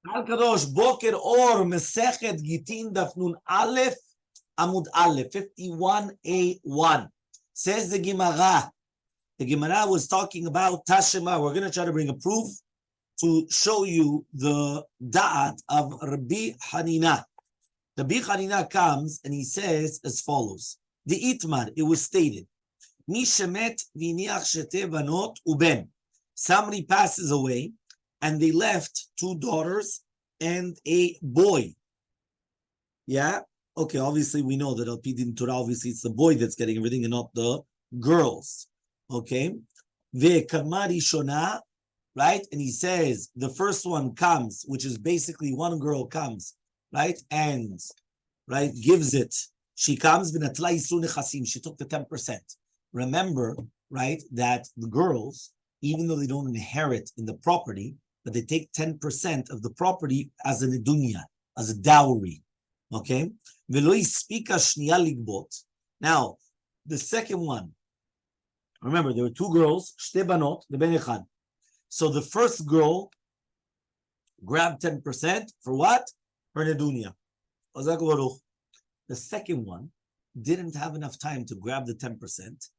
Al Kadosh, Boker Or, Masechet Gittin Daf Nun Aleph, Amud Aleph, 51a1. Says the Gemara. The Gemara was talking about Tashema. We're going to try to bring a proof to show you the da'at of Rabbi Hanina. Rabbi Hanina comes and he says as follows. The Itmar, it was stated, Mi shemet v'iniach shete banot uben. Somebody passes away and they left 2 daughters and a boy. Yeah? Okay, obviously we know that Al-Pi Din Torah, obviously it's the boy that's getting everything and not the girls. Okay? Ve'karma rishona, right? And he says the first one comes, which is basically one girl comes, right? And, right, gives it. She comes, she took the 10%. Remember, right, that the girls, even though they don't inherit in the property, but they take 10% of the property as an edunya, as a dowry. Okay? Now, the second one, remember, there were 2 girls, shte banot, leben echad. So the first girl grabbed 10% for what? For an edunya. The second one didn't have enough time to grab the 10%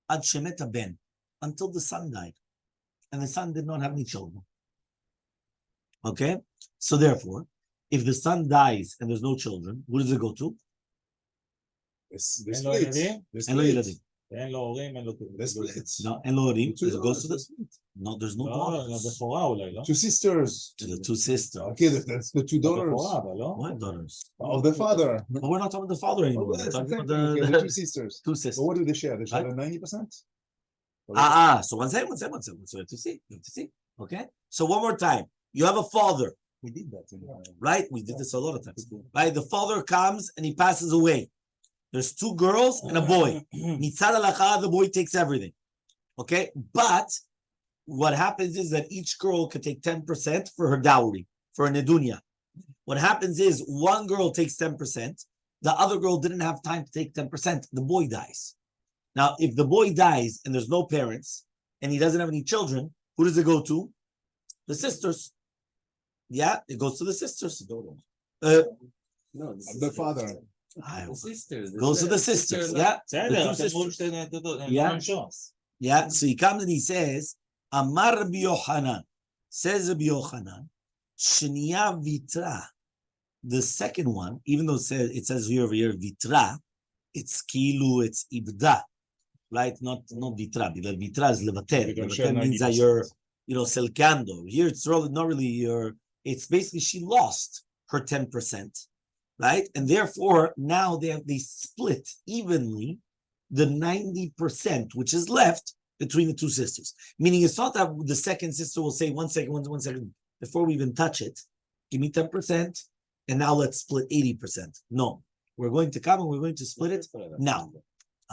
ad shemeta ben, until the son died. And the son did not have any children. Okay? So therefore, if the son dies and there's no children, who does it go to? The split. No, and Lorim, it goes to the split. No, there's no daughters. 2 sisters. To the 2 sisters. Okay, that's the 2 daughters. What daughters? Of the father. But we're not talking about the father anymore. We're talking about the 2 sisters. 2 sisters. But what do they share? They share 90%? So one second. So you have to see. Okay? So one more time. You have a father. We did that. Right? We did this a lot of times. Right? The father comes and he passes away. There's 2 girls and a boy. Mitzad halacha, the boy takes everything. Okay? But what happens is that each girl could take 10% for her dowry, for an edunya. What happens is one girl takes 10%, the other girl didn't have time to take 10%, the boy dies. Now, if the boy dies and there's no parents and he doesn't have any children, who does it go to? The sisters. Yeah, it goes to the sisters. No, the father. The sisters. Goes to the sisters. Yeah. The 2 sisters. Yeah. Yeah. So he comes and he says, Amar Rabbi Yochanan, says Rabbi Yochanan, Shniya Vitra. The second one, even though it says here over here Vitra, it's Kilu, it's Ibda, right? Not Vitra, because Vitra is Levater. Levater means that you're, selkando. Here it's really not really it's basically she lost her 10%, right? And therefore now they split evenly the 90%, which is left between the 2 sisters. Meaning it's not that the second sister will say, one second, before we even touch it, give me 10%, and now let's split 80%. No, we're going to come and we're going to split it now.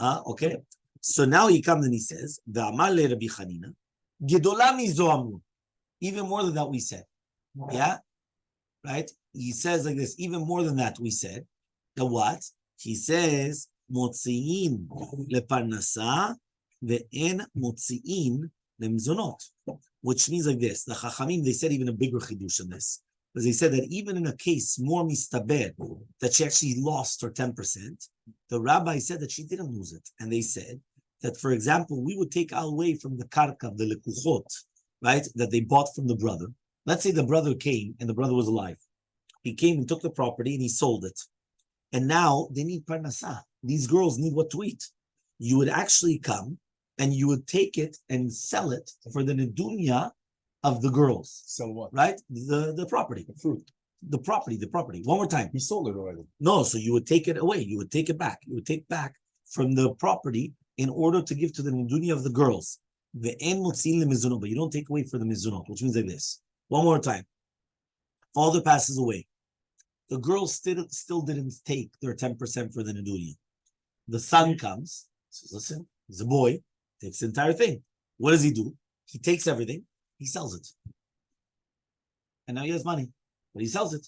Okay? So now he comes and he says, Elmaleh Rabbi Hanina, Gedola mizo amru. Even more than that we said. Yeah? Right? He says like this, even more than that we said. The what? He says, Motzi'in leparnasa ve'en motzi'in lemzonot. Which means like this. The Chachamim, they said even a bigger chidush than this. Because they said that even in a case more mistaber, that she actually lost her 10%, the rabbi said that she didn't lose it. And they said that, for example, we would take away from the karka, the lekuchot, right, that they bought from the brother. Let's say the brother came and the brother was alive. He came and took the property and he sold it. And now they need parnasah. These girls need what to eat. You would actually come and you would take it and sell it for the nedunya of the girls. Sell what? Right? The property. The fruit. The property. One more time. He sold it already. No, so you would take it away. You would take it back. You would take back from the property in order to give to the nedunya of the girls. But you don't take away for the mizunot, which means like this. One more time. Father passes away. The girls still didn't take their 10% for the nedunya. The son comes, says, listen, he's a boy, takes the entire thing. What does he do? He takes everything, he sells it. And now he has money, but he sells it.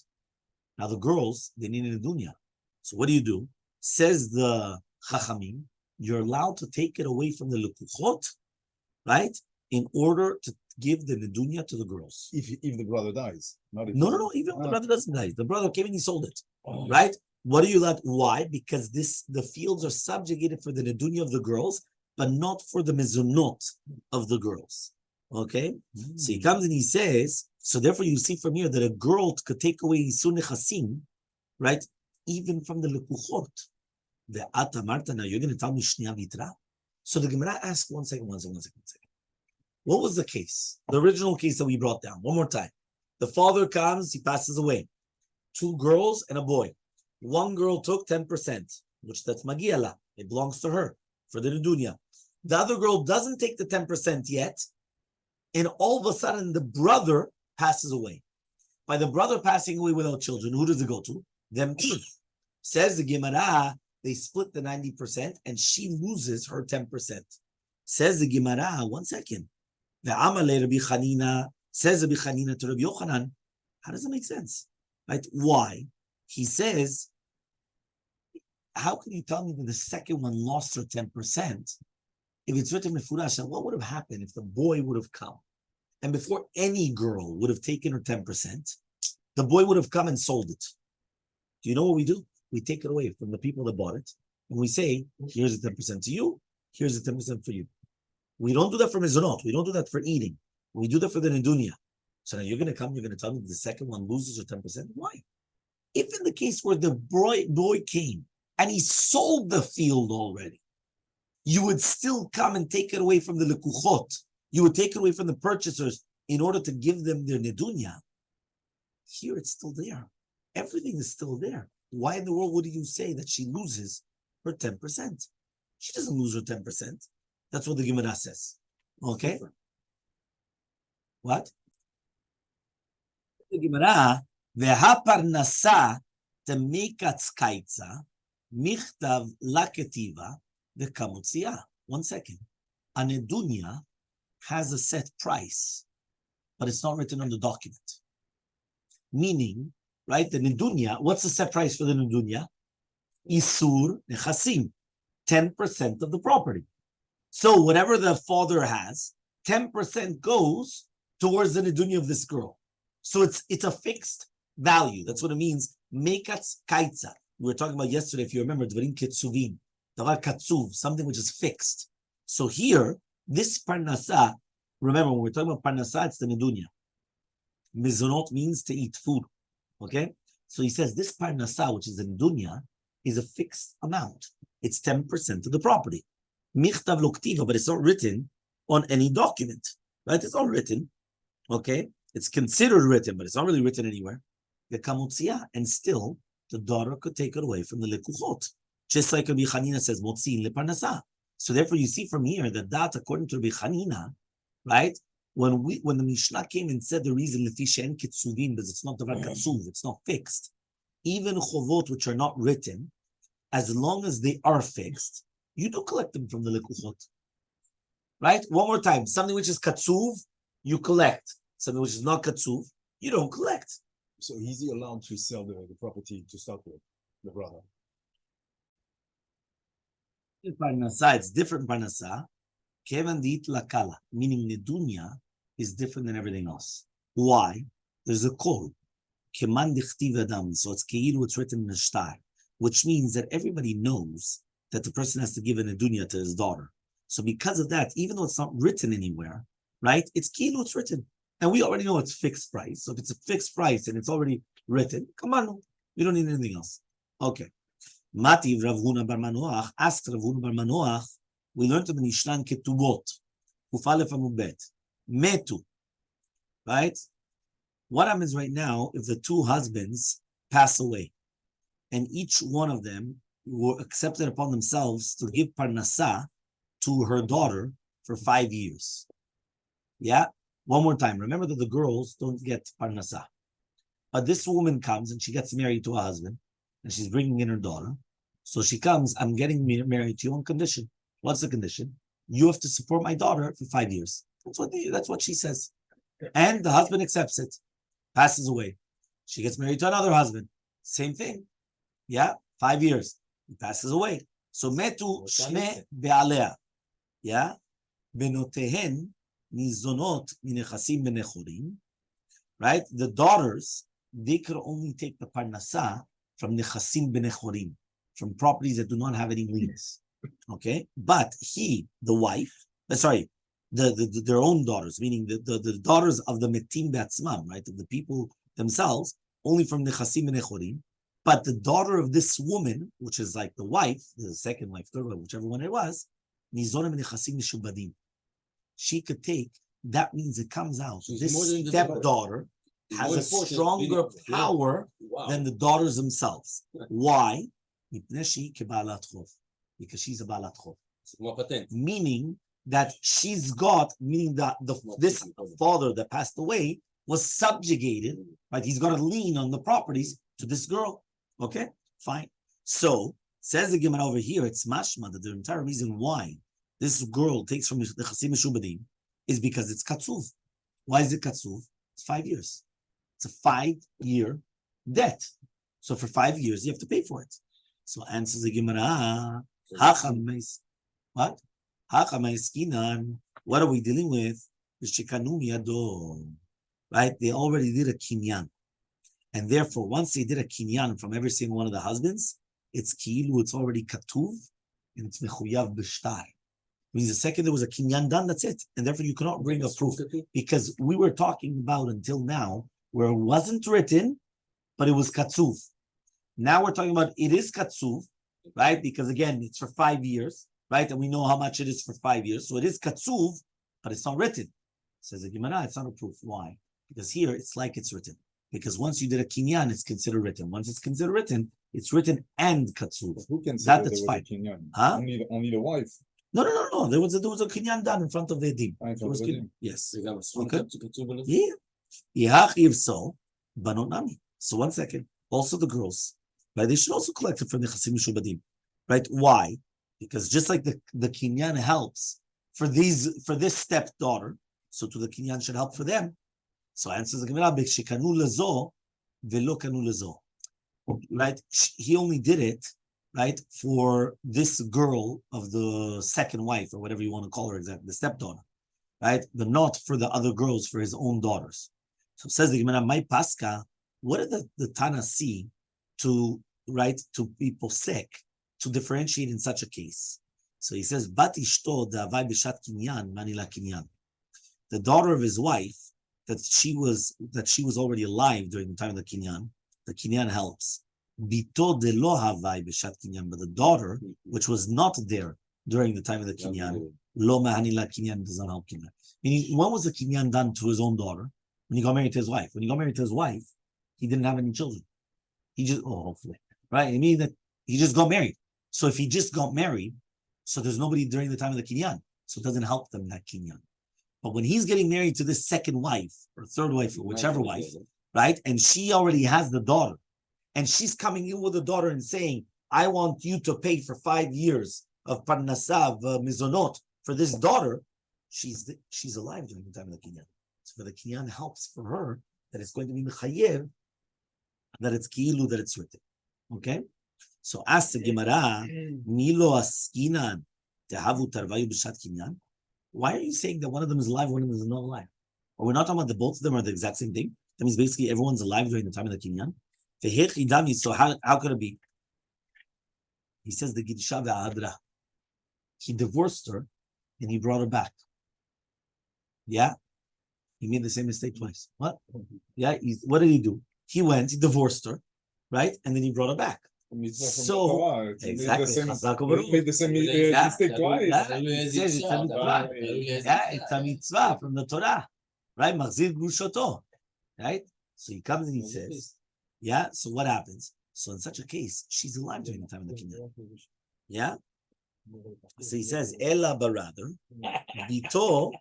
Now the girls, they need a nedunya. So what do? Says the Chachamim, you're allowed to take it away from the lekuchot, right? In order to give the nedunya to the girls. If the brother dies. Not if No. Even if the brother doesn't die. The brother came and he sold it. Right? What are you allowed? Why? Because the fields are subjugated for the nedunya of the girls, but not for the mezunot of the girls. Okay? So he comes and he says, so therefore you see from here that a girl could take away isun nechasim, right? Even from the lekuchot. The ata marta, now you're going to tell me shniya vitra? So the Gemara asks, one second. What was the case? The original case that we brought down. One more time. The father comes, he passes away. 2 girls and a boy. One girl took 10%, which that's magiyala. It belongs to her for the nedunya. The other girl doesn't take the 10% yet, and all of a sudden the brother passes away. By the brother passing away without children, who does it go to? Them too. Says the Gemara, they split the 90%, and she loses her 10%. Says the Gemara, one second. The Elmaleh Rabbi Chanina, says Rabbi Chanina to Rabbi Yochanan, how does that make sense? Right? Why? He says, how can you tell me that the second one lost her 10%? If it's written in Furash, what would have happened if the boy would have come? And before any girl would have taken her 10%, the boy would have come and sold it. Do you know what we do? We take it away from the people that bought it, and we say, here's the 10% to you, here's the 10% for you. We don't do that for mezonot. We don't do that for eating. We do that for the nedunya. So now you're going to come, you're going to tell me the second one loses her 10%? Why? If in the case where the boy came and he sold the field already, you would still come and take it away from the lekuchot. You would take it away from the purchasers in order to give them their nedunya. Here it's still there. Everything is still there. Why in the world would you say that she loses her 10%? She doesn't lose her 10%. That's what the Gemara says. Okay? What? The Gemara, Ve'ha temekatz kaitza, michtav laketiva, ve'kamutzia. 1 second. A nedunya has a set price, but it's not written on the document. Meaning, right, the nedunya, what's the set price for the nedunya? Isur nechasim, 10% of the property. So whatever the father has, 10% goes towards the nedunya of this girl. So it's a fixed value. That's what it means. Mekatz kaitza. We were talking about yesterday, if you remember, dvarim ketzuvim, davar katzuv, something which is fixed. So here, this parnasa, remember when we're talking about parnasa, it's the nedunya. Mizonot means to eat food. Okay? So he says this parnasa, which is the nedunya, is a fixed amount. It's 10% of the property. Michtav loktiva, but it's not written on any document. Right? It's not written. Okay? It's considered written, but it's not really written anywhere. The kamutzia, and still the daughter could take it away from the lekuchot. Just like Rabbi Chanina says, motziin leparnasa. So therefore you see from here that according to Rabbi Chanina, right? When the Mishnah came and said the reason lefi she'en ketzuvim, because it's not davar katzuv, it's not fixed. Even chovot which are not written, as long as they are fixed, you do collect them from the lekuchot. Right? One more time. Something which is katzuv, you collect. Something which is not katzuv, you don't collect. So is he allowed to sell the property to start with, the brother? It's different parnasa. Kevan dit lakala, meaning nedunya is different than everything else. Why? There's a call. Keman dichtiv adam, so it's keilu, it's written in the shtar, which means that everybody knows that the person has to give a nedunya to his daughter. So because of that, even though it's not written anywhere, right? It's keilu, it's written. And we already know it's fixed price. So if it's a fixed price and it's already written, come on, we don't need anything else. Okay. Mativ Rav Huna bar Manoach, asked Rav Huna bar Manoach, we learned in the Mishnah Ketubot, Kufalef Amud Bet, Metu, right? What happens right now if the 2 husbands pass away and each one of them were accepted upon themselves to give parnasa to her daughter for 5 years? Yeah? One more time. Remember that the girls don't get parnasa. But this woman comes and she gets married to a husband and she's bringing in her daughter. So she comes, I'm getting married to you on condition. What's the condition? You have to support my daughter for 5 years. That's what she says. And the husband accepts it, passes away. She gets married to another husband. Same thing. Yeah, 5 years. He passes away. So metu shne be'alea. Yeah. Benotehen mizonot minechasim benechorim, right? The daughters, they could only take the parnasa from nechasim benechorim, from properties that do not have any liens. Okay, but the wife, their own daughters, meaning the daughters of the metim batzmam, right, of the people themselves, only from nechasim benechorim. But the daughter of this woman, which is like the wife, the second wife, third wife, whichever one it was, she could take. That means it comes out. So this stepdaughter has a stronger power than the daughters themselves. Why? Because she's a balat chov. Meaning that she's got, meaning that this father that passed away was subjugated, right? He's got a lien on the properties to this girl. Okay, fine. So says the Gemara over here, it's mashma that the entire reason why this girl takes from the chasim mishubadim is because it's katsuv. Why is it katsuv? It's 5 years. It's a 5-year debt. So for 5 years you have to pay for it. So answers the Gemara, what? What are we dealing with? Right? They already did a kinyan. And therefore, once they did a kinyan from every single one of the husbands, it's ki'ilu, it's already katuv, and it's mechuyav b'shtar. Means the second there was a kinyan done, that's it. And therefore, you cannot bring a proof. Because we were talking about until now, where it wasn't written, but it was katsuv. Now we're talking about it is katsuv, right? Because again, it's for 5 years, right? And we know how much it is for 5 years. So it is katsuv, but it's not written. Says the Gemara, it's not a proof. Why? Because here, it's like it's written. Because once you did a kinyan, it's considered written. Once it's considered written, it's written and katsuv. Who can say that's fine. Kinyan? Huh? Only the wife. No. There was a kinyan done in front of the edim. Yes. Okay. Yeah. If so, banot nami. So 1 second. Also the girls, right? They should also collect it from the chasim mishubadim, right? Why? Because just like the kinyan helps for this stepdaughter, so to the kinyan should help for them. So answers the Gemara, "Shekanu lezo velo kanu lezo." Right? He only did it, right, for this girl of the second wife, or whatever you want to call her exactly, the stepdaughter, right? But not for the other girls, for his own daughters. So says the Gemara, "My paska." What did the Tana see to be posek, to differentiate in such a case? So he says, "Bat ishto da'avai b'shat kinyan manila kinyan." The daughter of his wife, that she was already alive during the time of the kinyan helps. Bito de lo havai b'shat kinyan, but the daughter, which was not there during the time of the kinyan, lo mahanila kinyan does not help kinyan. Meaning, when was the kinyan done to his own daughter? When he got married to his wife. When he got married to his wife, he didn't have any children. He just, hopefully, right? I mean that he just got married. So if he just got married, so there's nobody during the time of the kinyan, so it doesn't help them that kinyan. But when he's getting married to this second wife or third wife or whichever wife, right? And she already has the daughter, and she's coming in with the daughter and saying, "I want you to pay for 5 years of parnasav mizonot for this daughter." She's alive during the time of the kinyan. So for the kinyan helps for her that it's going to be mechayev, that it's ki'ilu, that it's written. Okay? So ask the Gemara, Milo askinan tehavu tarvayu b'shat kinyan. Why are you saying that one of them is alive, one of them is not alive? Or we're not talking about the both of them are the exact same thing? That means basically everyone's alive during the time of the kinyan. So how could it be? He says the Gidisha ve'adra. He divorced her and he brought her back. Yeah? He made the same mistake twice. What? Yeah, what did he do? He divorced her, right? And then he brought her back. So, exactly. He made the same mistake twice. It's a mitzvah from the Torah, right? Machzir grushoto, right? So he comes and he says, yeah, so what happens? So in such a case, she's alive during the time of the kinyan. Yeah? So he says, Ela barather, Bito,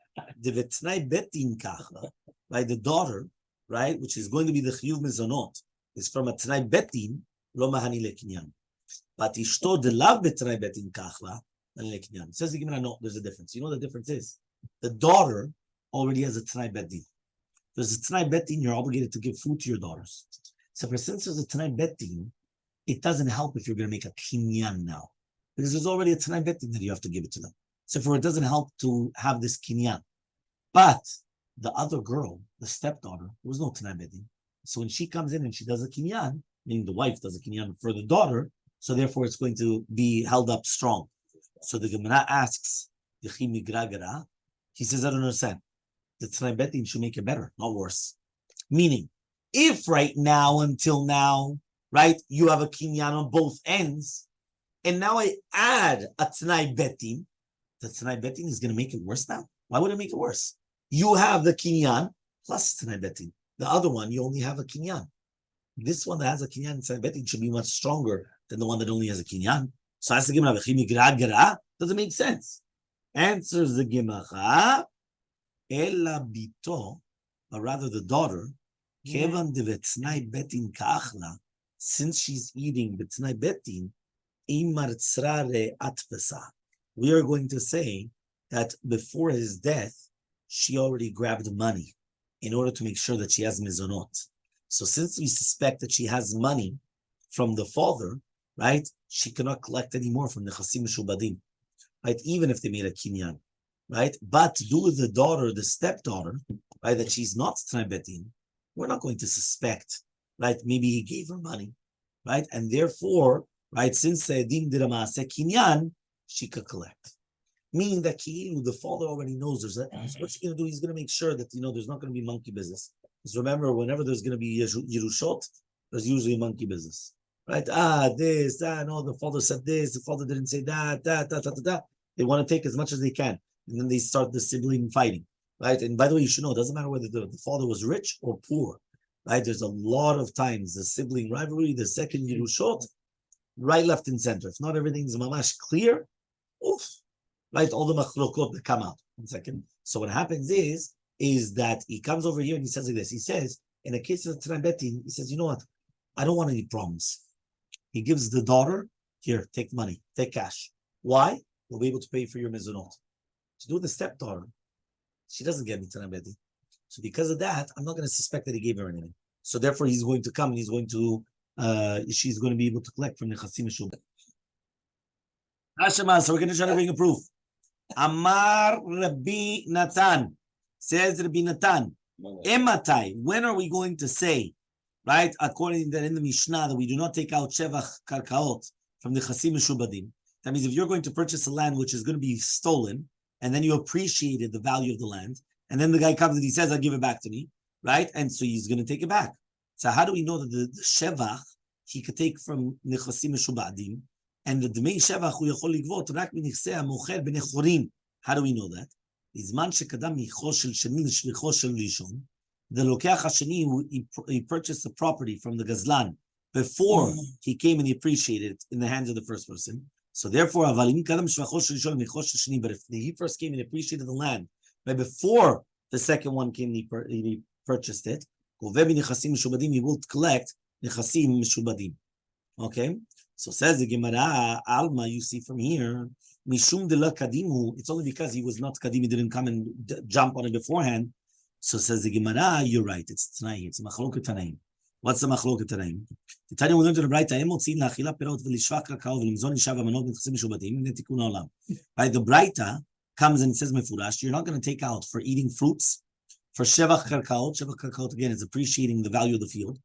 devetnai betin kachla, right? The daughter, right, which is going to be the chiyuv mezonot, is from a tnai betin, lo mahani lekinyan. But ishto de lav betnai betin kachla, lekinyan. Says the Gemara, no, there's a difference. You know what the difference is? The daughter already has a tnai betin. There's a tnai betin, you're obligated to give food to your daughters. So since there's a tnai betin, it doesn't help if you're going to make a kinyan now. Because there's already a tnai betin that you have to give it to them. So it doesn't help to have this kinyan. But the other girl, the stepdaughter, there was no Tanai Bedin. So when she comes in and she does a kinyan, meaning the wife does a kinyan for the daughter, so therefore it's going to be held up strong. So the Gemara asks, he says, I don't understand. The Tanai Bedin should make it better, not worse. Meaning, if right now, until now, right, you have a kinyan on both ends, and now I add a Tanai Bedin, the Tanai Bedin is going to make it worse now? Why would it make it worse? You have the kinyan plus Tanai Bedin. The other one, you only have a kinyan. This one that has a kinyan and Tanai Bedin should be much stronger than the one that only has a kinyan. So as the Gemara, doesn't make sense. Answers the Gemara, Ella bito, but rather the daughter, Kevan de Vetnai Betin Kachla, since she's eating Vetnai Betin, we are going to say that before his death, she already grabbed money in order to make sure that she has mizonot. So since we suspect that she has money from the father, right, she cannot collect any more from the chasim mishubadim, right, even if they made a kinyan, right? But to do with the daughter, the stepdaughter, right, that she's not Tanai Betin, we're not going to suspect, right, maybe he gave her money, right, and therefore, right, since Edim did a maaseh kinyan, she could collect. Meaning that the father already knows there's a, so what's he going to do? He's going to make sure that, there's not going to be monkey business. Because remember, whenever there's going to be Yerushot, there's usually monkey business. Right? No, the father said this, the father didn't say that. They want to take as much as they can. And then they start the sibling fighting. Right? And by the way, you should know, it doesn't matter whether the father was rich or poor. Right? There's a lot of times the sibling rivalry, the second Yerushot, right, left, and center. If not everything's mamash clear, oof. Right, all the machlokot that come out. 1 second. So what happens is that he comes over here and he says like this. He says, in a case of Tanai Betin, he says, you know what? I don't want any problems. He gives the daughter, here, take money, take cash. Why? We'll be able to pay for your mezonot. To do the stepdaughter, she doesn't get me Tanai Betin. So because of that, I'm not going to suspect that he gave her anything. So therefore, he's going to come and he's going to, she's going to be able to collect from the chasim mishubah. So we're going to try to bring a proof. Amar Rabbi Natan, says Rabbi Natan, Ematai, when are we going to say, right, according to that in the Mishnah, that we do not take out Shevach Karkaot from the Chasim Mishubadim? That means if you're going to purchase a land which is going to be stolen, and then you appreciated the value of the land, and then the guy comes and he says, I'll give it back to me, right? And so he's going to take it back. So how do we know that the Shevach he could take from the Chasim Mishubadim? And the Dmei Shevach hu yachol ligvot rak minichsei hamocher b'nechorim. How do we know that? Bizman shekadam micho shel sheni l'shvicho shel rishon. The lokeach hasheni, he purchased the property from the gazlan before he came and he appreciated it in the hands of the first person. So therefore, avalim kadam shvicho shel rishon micho shel sheni. But if he first came and appreciated the land, but before the second one came and he purchased it, goveh b'nechasim mishubadim, he will collect nechasim mishubadim. Okay. So says the Gemara, Alma, you see from here, Mishum de la Kadimu, it's only because he was not Kadim, he didn't come and jump on it beforehand. So says the Gemara, you're right, it's Tanai, it's Machloket Tanaim. What's the Machloket Tanaim? The Tanya will learn to the Braita, Emotzin la'achila perot v'lishvach kakao v'limzon isha v'manot v'chsim mishubatim v'netikun ha'olam. Right, the Braita comes and says Mefurash, you're not going to take out for eating fruits, for Shevach Karkaot again is appreciating the value of the field.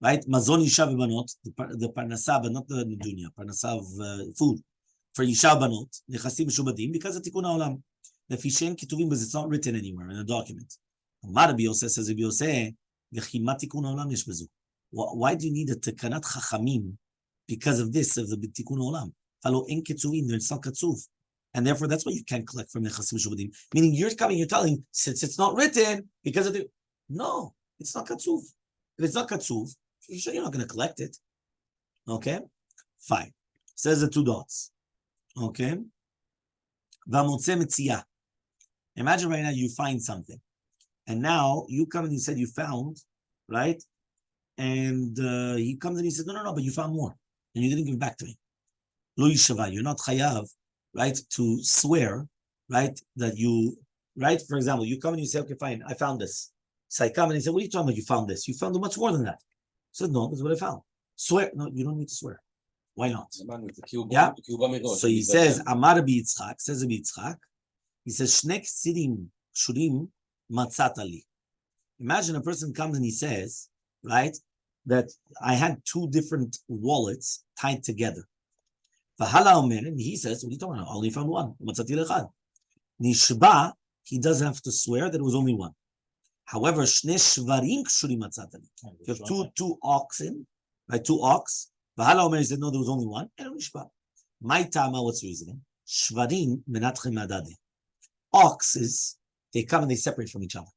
Right, mazon isha v'banot, the parnasa, but not the dunya, parnasa of food. For isha banot, nechasim mishubadim, because of tikkun haolam. The fishen kituvim, because it's not written anywhere in a document. Rabbi Yosef says, Rabbi Yosef, v'chima tikkun haolam yesh bezu. Why do you need a tekanat chachamim because of this of the tikkun haolam? Falo en ketuvim, it's not katzuv, and therefore that's why you can't collect from nechasim mishubadim. Meaning you're telling, since it's not written because of the no, it's not katzuv. If it's not katzuv, you're sure you're not going to collect it. Okay? Fine. Says the 2 dots. Okay? Vamotze metziyah. Imagine right now you find something. And now you come and you said you found, right? And he comes and he says, no, but you found more. And you didn't give it back to me. Lo yishava. You're not chayav, right? To swear, right? That you, right? For example, you come and you say, okay, fine, I found this. So I come and he said, what are you talking about? You found this. You found much more than that. I said, no, this is what I found. Swear. No, you don't need to swear. Why not? Yeah. So he says, Amar Rabbi Yitzchak, says Rabbi Yitzchak, he says, Shnek sidim shurim matzatali. Imagine a person comes and he says, right, that I had two different wallets tied together. And he says, what are you talking about? I only found one. Nishba, he doesn't have to swear that it was only one. However, if you have two oxen, right, two ox, he said, no, there was only one. My tama, what's the reasoning? Shvarim menatchem adade. Oxes, they come and they separate from each other.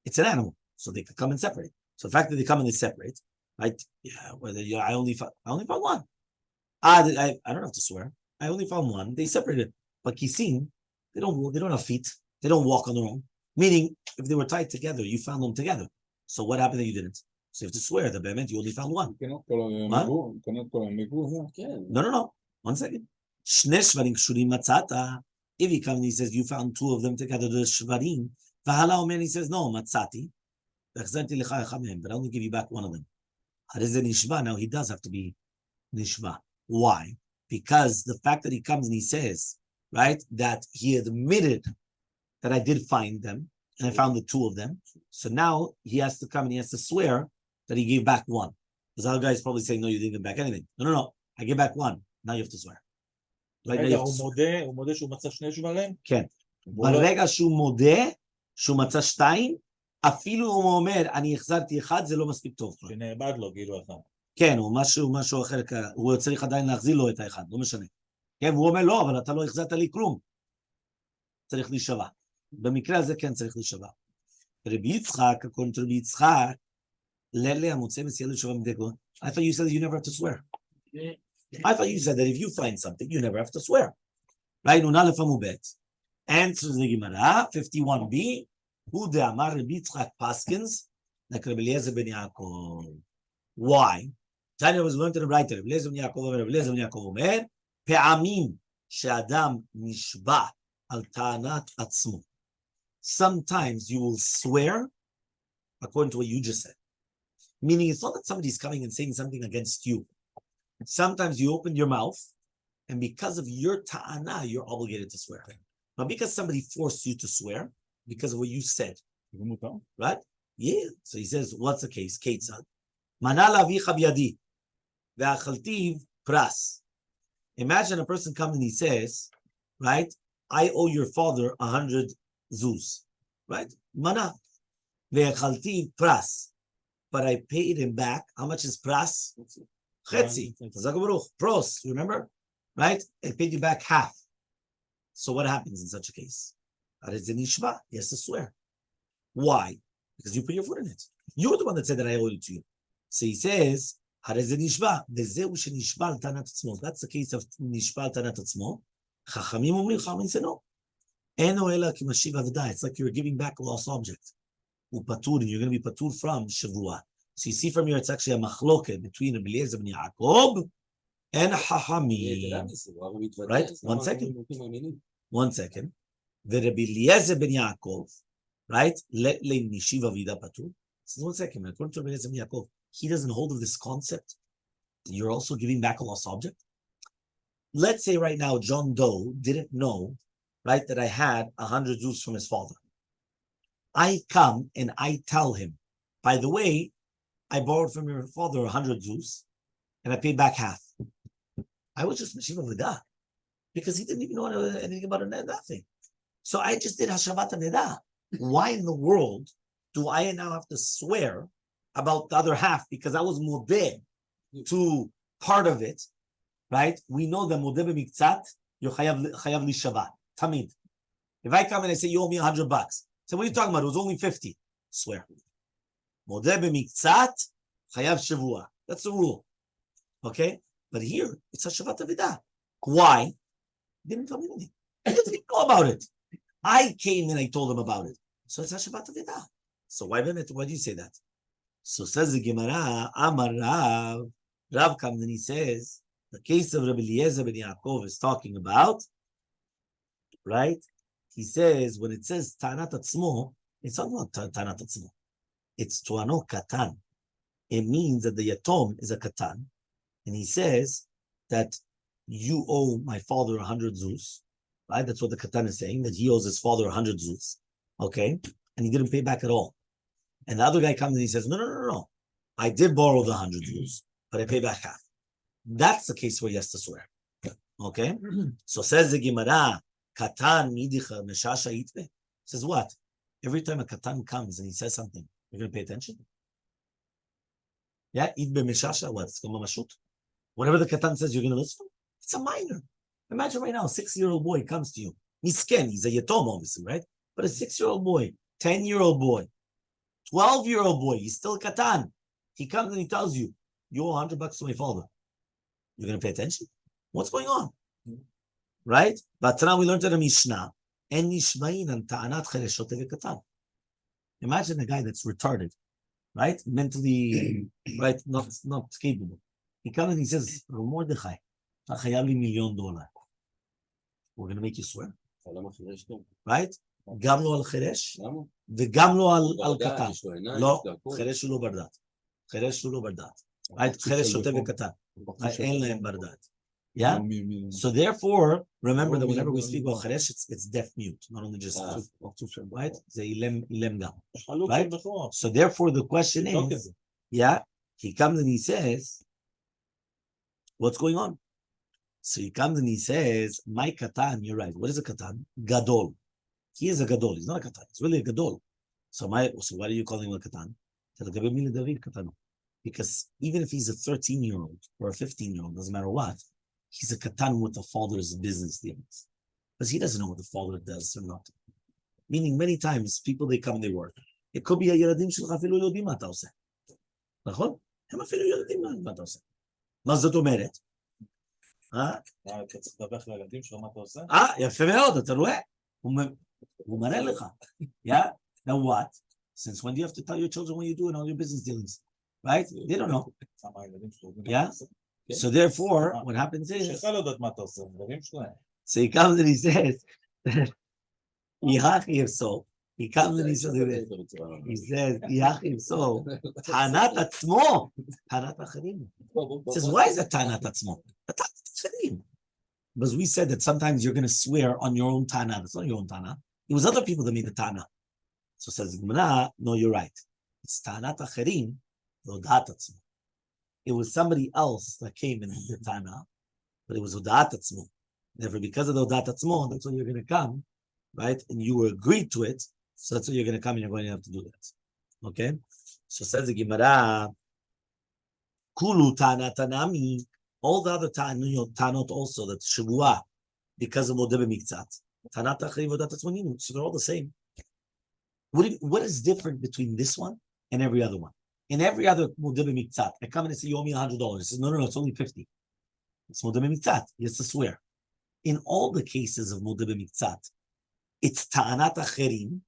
It's an animal, so they could come and separate. So the fact that they come and they separate, right? Yeah, whether I only found one. I don't have to swear. I only found one. They separated. But kisim, they don't have feet. They don't walk on their own. Meaning, if they were tied together, you found them together. So what happened that you didn't? So you have to swear that meant you only found one. No. 1 second. If he comes and he says, you found two of them together, the shvarim, he says, no, matzati. But I only give you back one of them. Now he does have to be nishba. Why? Because the fact that he comes and he says, right, that he admitted that I did find them and I found the two of them. So now he has to come and he has to swear that he gave back one. Because other guys probably say, no, you didn't give back anything. No. I gave back one. Now you have to swear. הוא מודה שהוא מצא שני שברים? כן. ברגע שהוא מודה שהוא מצא שתיים, אפילו הוא אומר, אני החזרתי אחד, זה לא מספיק טוב. שנאבד לו, גילו אחד. כן, הוא משהו אחר, הוא צריך עדיין להחזיר לו את האחד, לא משנה. כן, והוא אומר, לא, אבל אתה לא החזרת לי כלום. צריך להישבע. במקרה הזה כן צריך להישבע. רבי יצחק, הקונטר רבי יצחק, לילה המוצא מסיע להישבע מדגו. I thought you said that you never have to swear. I thought you said that if you find something, you never have to swear. Right? Nuna lefamu bet. Answers the Gemara, 51b, who de amar Rabbi Yitzchak Paskins, like Rabbi Eliezer ben Yaakov. Why? Tanya was learned in the writer, Rabbi Eliezer ben Yaakov omer, pe'amim she'adam nishba al ta'anat atzmo. Sometimes you will swear according to what you just said. Meaning it's not that somebody's coming and saying something against you. Sometimes you open your mouth, and because of your ta'ana, you're obligated to swear. Not because somebody forced you to swear, because of what you said. Right? Yeah. So he says, what's the case? Ketzad. Manal avicha biyadi. Ve'achaltiv pras. Imagine a person comes and he says, right, I owe your father 100 zuz. Right? Mana. Ve'achaltiv pras. But I paid him back. How much is pras? Chetzi. Pros. Remember? Right? I paid you back half. So what happens in such a case? He has to swear. Why? Because you put your foot in it. You're the one that said that I owe it to you. So he says, that's the case of nishbal tanat atzmo. Chachamim say no. It's like you're giving back a lost object. Upatur, and you're going to be patur from shavua. So you see from here, it's actually a machloket between Rabbi Eliezer ben Yaakov and Chachamim. Right? 1 second. 1 second. The Rabbi Eliezer ben Yaakov, right? Let le nishiva vida patur. 1 second. According to Rabbi Eliezer ben Yaakov, he doesn't hold of this concept. You're also giving back a lost object. Let's say right now, John Doe didn't know, right, that I had 100 zuz from his father. I come and I tell him, by the way, I borrowed from your father 100 zuz, and I paid back half. I was just Meshiva Vida, because he didn't even know anything about nothing. So I just did Hashavat Neda. Why in the world do I now have to swear about the other half? Because I was modeh to part of it, right? We know that modeh b'miktzat, you're chayav li Shabbat, tamid. If I come and I say, you owe me $100, so what are you talking about? It was only 50. Swear. Modeh b'miktzat, chayav shavua. That's the rule. Okay? But here, it's a Shabbat Avidah. Why? He didn't tell me anything. He didn't know about it. I came and I told him about it. So it's a Shabbat Avidah. So why do you say that? So says the Gemara, Amar Rav. Rav comes and he says, the case of Rabbi Eliezer ben Yaakov is talking about, right? He says, when it says Tanat Atzmo, it's not about Tanat Atzmo. It's Tuano Katan. It means that the Yatom is a Katan. And he says that you owe my father 100 zuz, right? That's what the Katan is saying, that he owes his father 100 zuz. Okay? and he didn't pay back at all. And the other guy comes and he says, no. I did borrow the 100 euros, but I pay back half. That's the case where he has to swear. Okay? So says the Gemara, Katan midicha meshasha itbe. Says what? Every time a Katan comes and he says something, you're going to pay attention? Yeah, itbe meshasha, what? It's called mamashut. Whatever the Katan says, you're going to listen? It's a minor. Imagine right now, a 6-year-old boy comes to you. He's a yatom, obviously, right? But a 6-year-old boy, 10-year-old boy, 12-year-old boy, he's still Katan. He comes and he tells you, you owe $100 to my father. You're going to pay attention? What's going on? Right? But now we learned in the Mishnah, En nishmain an ta'anat chereshot vekatan. Imagine a guy that's retarded, right? Mentally, right? Not capable. He comes and he says, Mordechai, $1 million. We're going to make you swear. Right? גם לא על חירש, וגם לא על קטן. לא, חירש הוא לא בר דעת. חירש הוא לא בר דעת. חירש שוטה וקטן. אין להם בר דעת. Yeah? So therefore, remember that whenever we speak about חירש, it's deaf mute, not only just right? זה אילם גם. Right? So therefore, the question is, yeah, he comes and he says, what's going on? So he comes and he says, my katan, you're right. What is a katan? Gadol. He is a gadol. He's not a katan. He's really a gadol. So why are you calling him a katan? Because even if he's a 13-year-old or a 15-year-old, doesn't matter what, he's a katan with the father's business dealings. Because he doesn't know what the father does or not. Meaning many times, people, they come, they work. It could be a ילדים שלך אפילו יודעים מה אתה עושה. נכון? הם אפילו יודעים מה אתה עושה. מה זאת אומרת? אתה צריך לדווח לילדים שלו מה אתה עושה? יפה מאוד, אתה רואה? הוא מראה לך. Yeah? Now what? Since when do you have to tell your children what you do in all your business dealings? Right? They don't know. Yeah? So therefore, what happens is... So he comes and he says, he comes and he says, Tanat atzmo, Tanat acharim. He says, why is that Tanat atzmo? Because we said that sometimes you're going to swear on your own Tana. It's not your own Tana. It was other people that made the Tana. So says Gemara, no, you're right. It's Tanat acharim, Hodat atzmo. It was somebody else that came in the Tana, but it was Hodat atzmo. Therefore, because of the Hodat atzmo, that's when you're going to come, right? And you agreed to it, so that's when you're going to come and you're going to have to do that. Okay? So says the Gemara, Kulu Tana Tanami, all the other Tanot also, that Shavua, because of Modeh Miktzat, Tanat Acharim Hodat atzmo, so they're all the same. What is different between this one and every other one? In every other Modeh Miktzat, I come and say, you owe me $100. He says, no, it's only 50. It's Modeh Miktzat. He has to swear. In all the cases of Modeh Miktzat, it's Ta'anat Acherim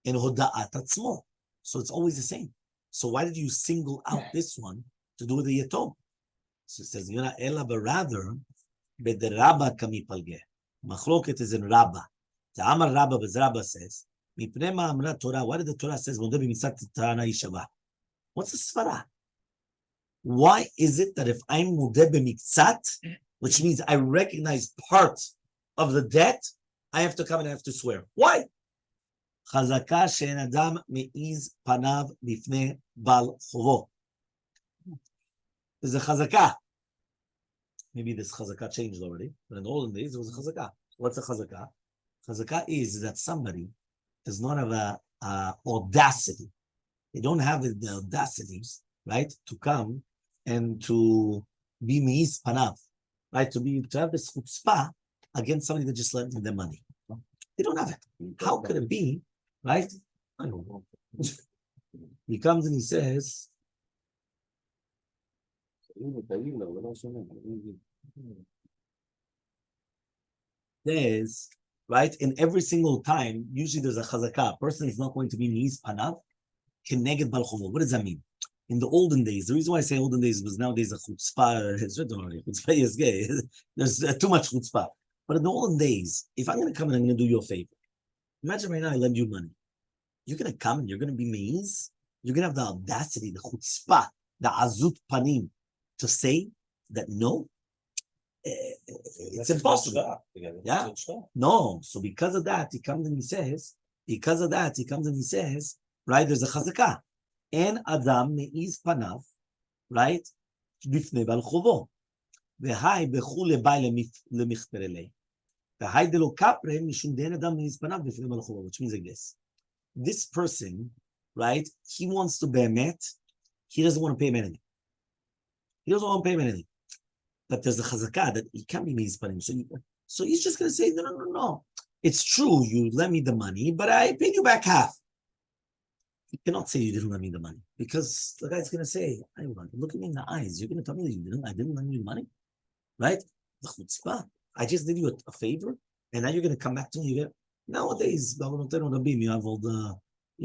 and Hoda'at Atzmo. So it's always the same. So why did you single out this one to do the Yatom? So it says, Ela, but rather, B'derabba kami palgeh. Machloket is in Rabba. The Amar Rabba, but Rabba says, Mipnei ma'amra Torah. Why did the Torah says, Modeh Miktzat Ta'ana Yishava? What's the svara? Why is it that if I'm Modeh Miktzat, which means I recognize part of the debt, I have to come and I have to swear? Why? Chazaka she'en adam me'iz panav bifnei bal chovo. There's a chazaka. Maybe this chazaka changed already, but in the olden days, it was a chazaka. What's a chazaka? Chazaka is that somebody does not have a audacity. They don't have the audacity, right, to come and to be me'iz panav. Right, to have this chutzpah against somebody that just lent them their money. They don't have it. How could it be, right? I don't know. He comes and he says, right, in every single time, usually there's a chazakah. A person is not going to be me'iz panav, keneged bal chovo. What does that mean? In the olden days, the reason why I say olden days was nowadays a chutzpah, chutzpah is gay. There's too much chutzpah. But in the olden days, if I'm going to come and I'm going to do you a favor, imagine right now I lend you money. You're going to come and you're going to be me'iz. You're going to have the audacity, the chutzpah, the azut panim, to say that no, it's impossible. Yeah? No. So because of that, he comes and he says, Because of that, he comes and he says, right, there's a chazakah. En adam me'iz panav, right? Bifnei bal chovo. V'hai bechul lebay lemichter elei. V'hai de lo kapre mishum den adam me'iz panav bifnei bal chovo. Which means like this. This person, right, he wants to be'emet. He doesn't want to pay him anything. He doesn't want to pay him anything. But there's a chazakah that he can't be me'iz panim. So he's just going to say, no. It's true, you lent me the money, but I paid you back half. You cannot say you didn't lend me the money because the guy's going to say, look at me in the eyes. You're going to tell me that I didn't lend you the money, right? I just did you a favor, and now you're going to come back to me. Nowadays, you have all the,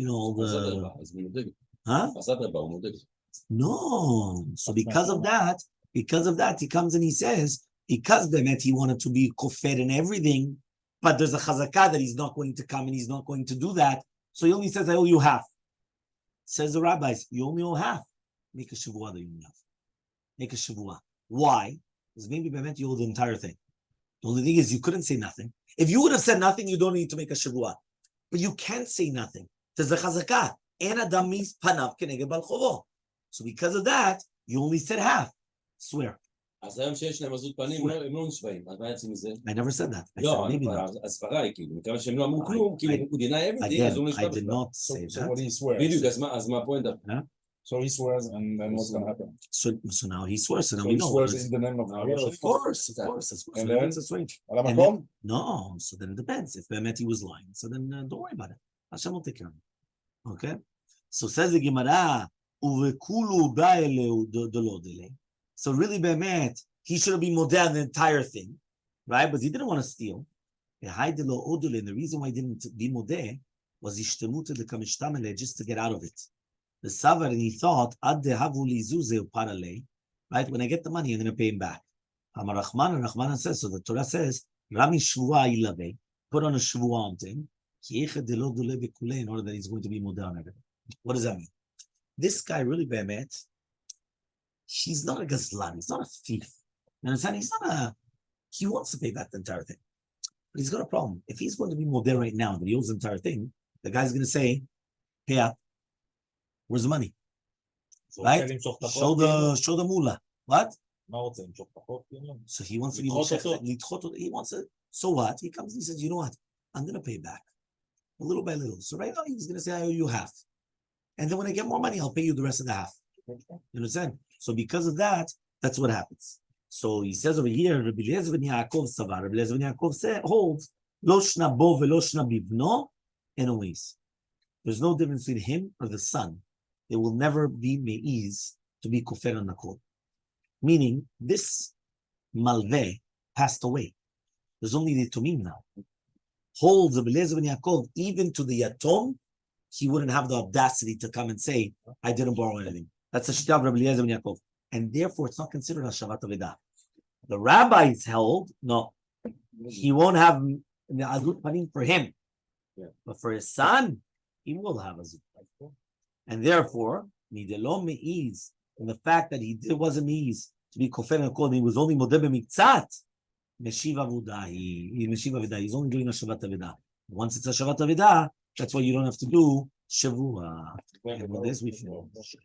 all the. Huh? No. So because of that, he comes and he says, because Bemet he wanted to be kofer and everything, but there's a chazakah that he's not going to come and he's not going to do that. So he only says, I owe you half. Says the rabbis, you only owe half. Make a shavua that you only have. Make a shavua. Why? Because maybe Bemet you owe the entire thing. The only thing is you couldn't say nothing. If you would have said nothing, you don't need to make a shavua. But you can't say nothing. There's a chazakah. En adam means panav keneged bal chovo. So because of that, you only said half. Swear. I never said that. לא, maybe not. הסברה היא כאילו, מכיוון שהם לא אמרו כלום, כאילו הוא deny everything, אז הוא I did not say So that. what he swears. בדיוק, אז מה הפואנט? So he swears, and then what's going to happen? So now he swears, so now So we he know. swears in the name of Allah. Of course. And then? That's right. Ala And makom? No, so then it depends. If Bemet he was lying, so then don't worry about it. Hashem will take care of it. Okay? So says the Gemara, Uvekulu ba'eleu delo dele. So really Bemet, he should have been modeh on the entire thing, right? But he didn't want to steal. And the reason why he didn't be modeh was just to get out of it. The Savar, and he thought, right? When I get the money, I'm going to pay him back. Rahman says, so the Torah says, Rami Shvua ilave, put on a Shvua on him, in order that he's going to be modeh on everything. What does that mean? This guy really, Be'emet, he's not a gazlan, he's not a thief. You understand? He wants to pay back the entire thing. But he's got a problem. If he's going to be modeh right now, that he owes the entire thing, the guy's going to say, pay up. Where's the money? Right? Show the mullah. What? So he wants to be he wants it. So what? He comes and he says, you know what? I'm going to pay back. A little by little. So right now he's going to say, I owe you half. And then when I get more money, I'll pay you the rest of the half. You understand? So because of that, that's what happens. So he says over here, Rabbi Eliezer ben Yaakov Savar. Rabbi Eliezer ben Yaakov holds, Lo shna bo velo shna bivno, anyways. There's no difference between him or the son. They will never be me'iz to be kofer on nakol. Meaning, this malveh passed away. There's only the tumim now. Holds Rabbi Eliezer ben Yaakov, even to the yatom, he wouldn't have the audacity to come and say, I didn't borrow anything. That's a shita of Rabbi Eliezer ben Yaakov. And therefore, it's not considered a shavat aveda. The rabbis held, no, he won't have the azut panim for him. But for his son, he will have azut panim. And therefore, midelo me'iz, and the fact that he wasn't me'iz to be kofer and kol, he was only modeh b'mitzat, meshiv aveda. He's only doing a shavat aveda. Once it's a shavat aveda, that's why you don't have to do shavua. And with this, we finish.